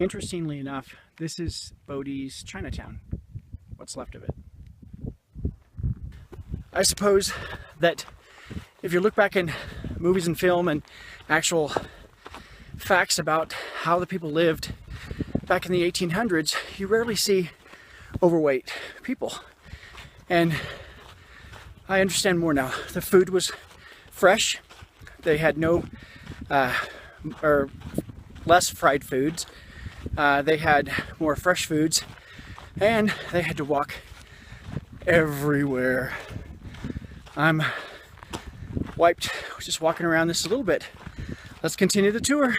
Interestingly enough, this is Bodie's Chinatown, what's left of it. I suppose that if you look back in movies and film and actual facts about how the people lived back in the 1800s, you rarely see overweight people. And I understand more now. The food was fresh. They had no or less fried foods. They had more fresh foods, and they had to walk everywhere. I'm wiped just walking around this a little bit. Let's continue the tour.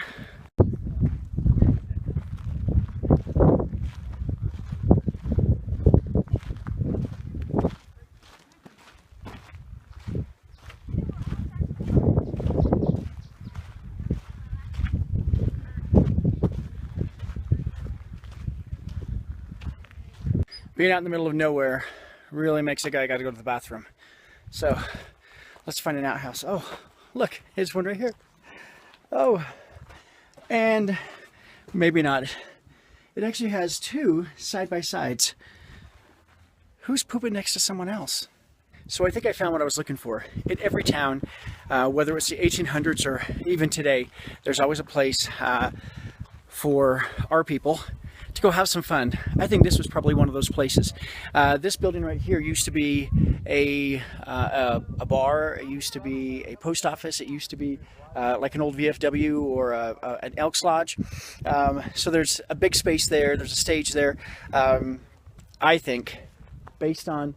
Being out in the middle of nowhere really makes a guy gotta go to the bathroom. So let's find an outhouse. Oh, look, here's one right here. Oh, and maybe not. It actually has two side-by-sides. Who's pooping next to someone else? So I think I found what I was looking for. In every town, whether it's the 1800s or even today, there's always a place for our people to go have some fun. I think this was probably one of those places. This building right here used to be a bar. It used to be a post office. It used to be like an old VFW or an Elks Lodge. So there's a big space there. There's a stage there. I think, based on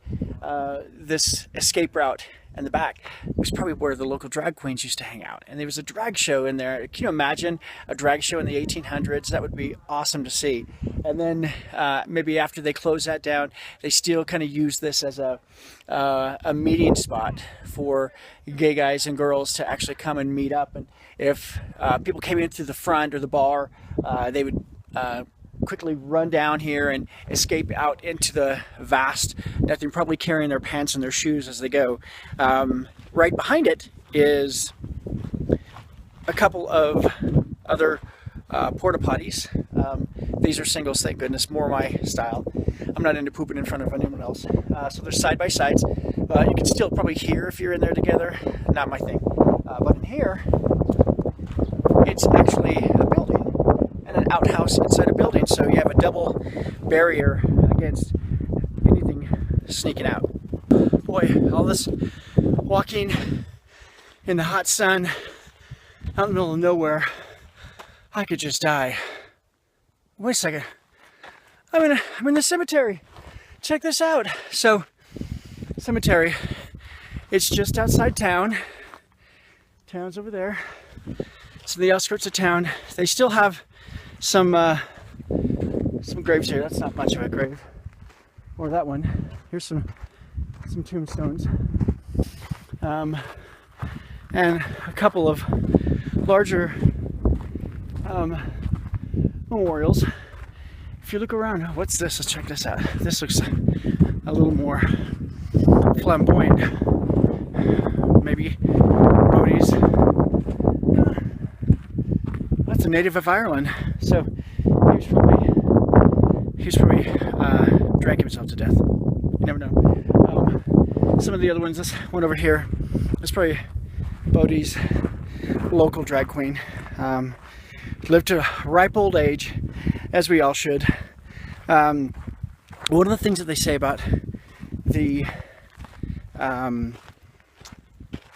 this escape route in the back, it was probably where the local drag queens used to hang out. And there was a drag show in there. Can you imagine a drag show in the 1800s? That would be awesome to see. And then maybe after they close that down, they still kind of use this as a meeting spot for gay guys and girls to actually come and meet up. And if people came in through the front or the bar, they would quickly run down here and escape out into the vast, nothing, probably carrying their pants and their shoes as they go. Right behind it is a couple of other porta potties. These are singles, thank goodness, more my style. I'm not into pooping in front of anyone else. So they're side by sides. You can still probably hear if you're in there together. Not my thing. But in here, it's actually a building and an outhouse inside a building. So you have a double barrier against anything sneaking out. Boy, all this walking in the hot sun out in the middle of nowhere, I could just die. Wait a second. I'm in the cemetery. Check this out. So, cemetery. It's just outside town. Town's over there. So the outskirts of town. They still have some graves here. That's not much of a grave. Or that one. Here's some tombstones. And a couple of larger memorials. If you look around, what's this? Let's check this out. This looks a little more flamboyant. Maybe Bodie's. That's a native of Ireland. So he's probably drank himself to death. You never know. Some of the other ones, this one over here, is probably Bodie's local drag queen. Lived to a ripe old age, as we all should. One of the things that they say about the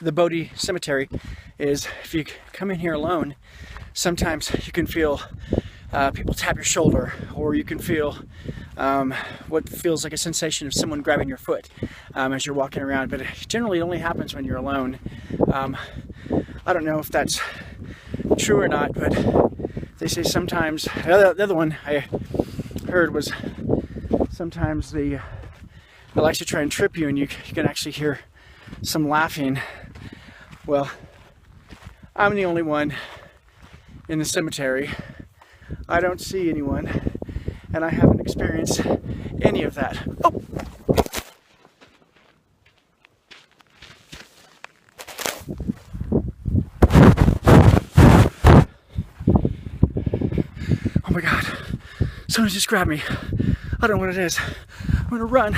Bodie Cemetery is if you come in here alone, sometimes you can feel people tap your shoulder, or you can feel what feels like a sensation of someone grabbing your foot as you're walking around, but it generally only happens when you're alone. I don't know if that's true or not, but they say sometimes, the other one I heard was sometimes they like to try and trip you, and you can actually hear some laughing. Well, I'm the only one in the cemetery. I don't see anyone, and I haven't experienced any of that. Oh! Oh my God, someone just grabbed me. I don't know what it is. I'm gonna run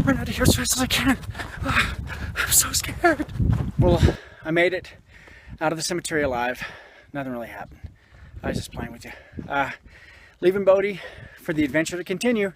out of here as fast as I can. I'm so scared. Well, I made it out of the cemetery alive. Nothing really happened. I was just playing with you. Leaving Bodie for the adventure to continue.